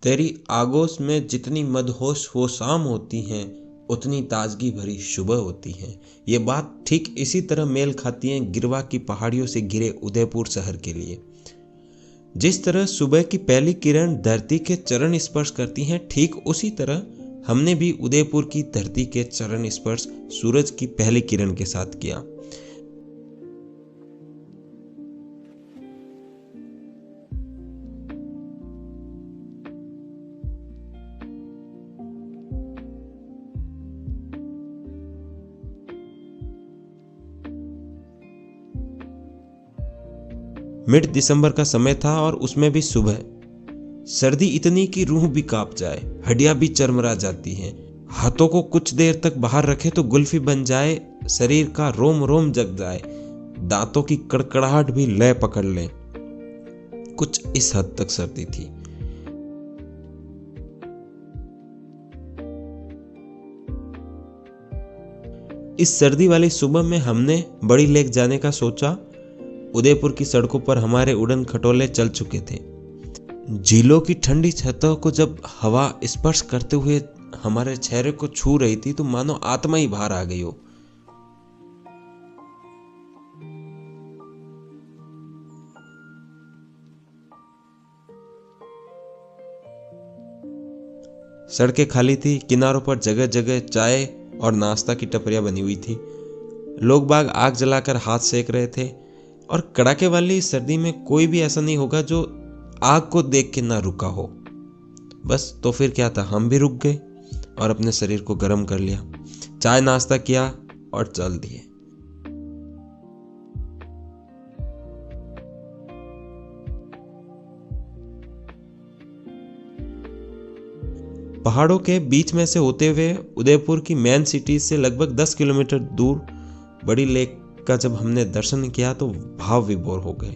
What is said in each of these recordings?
तेरी आगोश में जितनी मदहोश वो शाम होती हैं, उतनी ताजगी भरी सुबह होती हैं। ये बात ठीक इसी तरह मेल खाती है गिरवा की पहाड़ियों से घिरे उदयपुर शहर के लिए। जिस तरह सुबह की पहली किरण धरती के चरण स्पर्श करती हैं, ठीक उसी तरह हमने भी उदयपुर की धरती के चरण स्पर्श सूरज की पहली किरण के साथ किया। मिड दिसंबर का समय था और उसमें भी सुबह। सर्दी इतनी कि रूह भी कांप जाए, हड्डियां भी चरमरा जाती हैं। हाथों को कुछ देर तक बाहर रखे तो गुल्फी बन जाए, शरीर का रोम रोम जग जाए, दांतों की कड़कड़ाहट भी लय पकड़ ले। कुछ इस हद तक सर्दी थी। इस सर्दी वाली सुबह में हमने बड़ी लेक जाने का सोचा। उदयपुर की सड़कों पर हमारे उड़न खटोले चल चुके थे। झीलों की ठंडी छतों को जब हवा स्पर्श करते हुए हमारे चेहरे को छू रही थी तो मानो आत्मा ही बाहर आ गई हो। सड़कें खाली थी, किनारों पर जगह जगह चाय और नाश्ता की टपरियां बनी हुई थी। लोग बाग आग जलाकर हाथ सेक रहे थे और कड़ाके वाली सर्दी में कोई भी ऐसा नहीं होगा जो आग को देख के ना रुका हो। बस तो फिर क्या था, हम भी रुक गए और अपने शरीर को गर्म कर लिया, चाय नाश्ता किया और चल दिए। पहाड़ों के बीच में से होते हुए उदयपुर की मेन सिटी से लगभग 10 किलोमीटर दूर बड़ी लेक का जब हमने दर्शन किया तो भाव विभोर हो गए।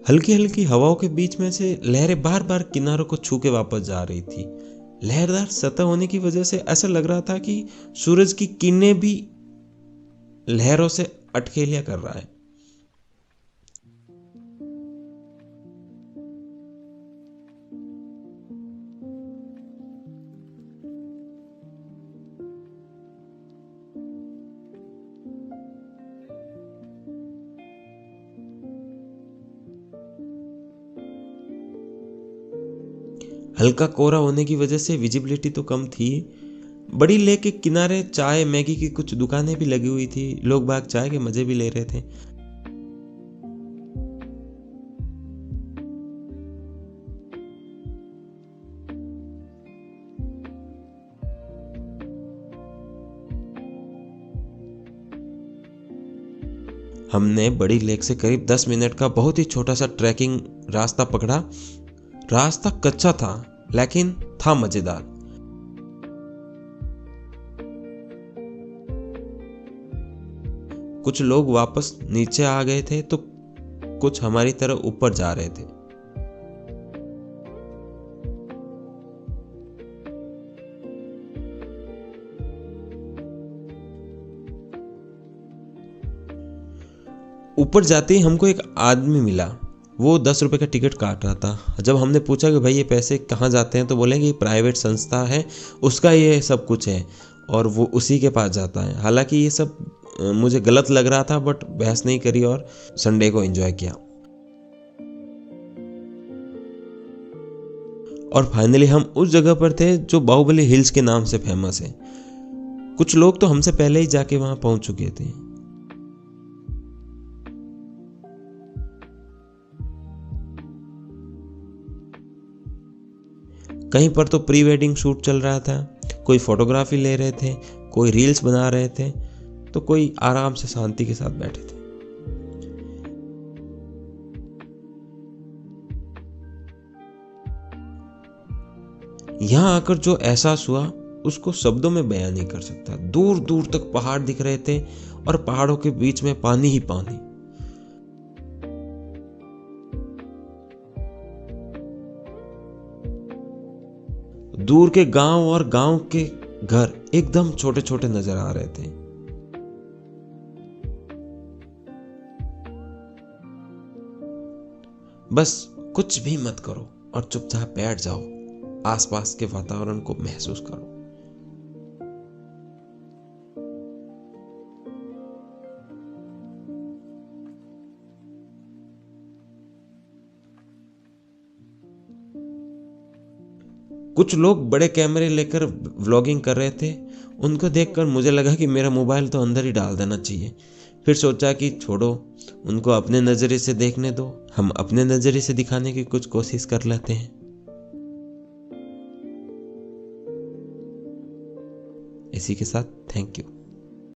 हल्की हल्की हवाओं के बीच में से लहरें बार बार किनारों को छू के वापस जा रही थी। लहरदार सतह होने की वजह से ऐसा लग रहा था कि सूरज की किरणें भी लहरों से अटखेलियां कर रहा है। हल्का कोहरा होने की वजह से विजिबिलिटी तो कम थी। बड़ी लेक के किनारे चाय मैगी की कुछ दुकानें भी लगी हुई थी। लोग बाग चाय के मजे भी ले रहे थे। हमने बड़ी लेक से करीब 10 मिनट का बहुत ही छोटा सा ट्रैकिंग रास्ता पकड़ा। रास्ता कच्चा था लेकिन था मजेदार। कुछ लोग वापस नीचे आ गए थे तो कुछ हमारी तरह ऊपर जा रहे थे। ऊपर जाते ही हमको एक आदमी मिला। वो 10 रुपए का टिकट काट रहा था। जब हमने पूछा कि भाई ये पैसे कहाँ जाते हैं तो बोले कि प्राइवेट संस्था है, उसका ये सब कुछ है और वो उसी के पास जाता है। हालांकि ये सब मुझे गलत लग रहा था बट बहस नहीं करी और संडे को एंजॉय किया। और फाइनली हम उस जगह पर थे जो बाहुबली हिल्स के नाम से फेमस है। कुछ लोग तो हमसे पहले ही जाके वहां पहुंच चुके थे। कहीं पर तो प्री वेडिंग शूट चल रहा था, कोई फोटोग्राफी ले रहे थे, कोई रील्स बना रहे थे, तो कोई आराम से शांति के साथ बैठे थे। यहाँ आकर जो एहसास हुआ उसको शब्दों में बयां नहीं कर सकता। दूर दूर तक पहाड़ दिख रहे थे और पहाड़ों के बीच में पानी ही पानी। दूर के गांव और गांव के घर एकदम छोटे छोटे नजर आ रहे थे। बस कुछ भी मत करो और चुपचाप बैठ जाओ, आसपास के वातावरण को महसूस करो। कुछ लोग बड़े कैमरे लेकर व्लॉगिंग कर रहे थे। उनको देखकर मुझे लगा कि मेरा मोबाइल तो अंदर ही डाल देना चाहिए। फिर सोचा कि छोड़ो, उनको अपने नज़रिए से देखने दो, हम अपने नज़रिए से दिखाने की कुछ कोशिश कर लेते हैं। इसी के साथ थैंक यू।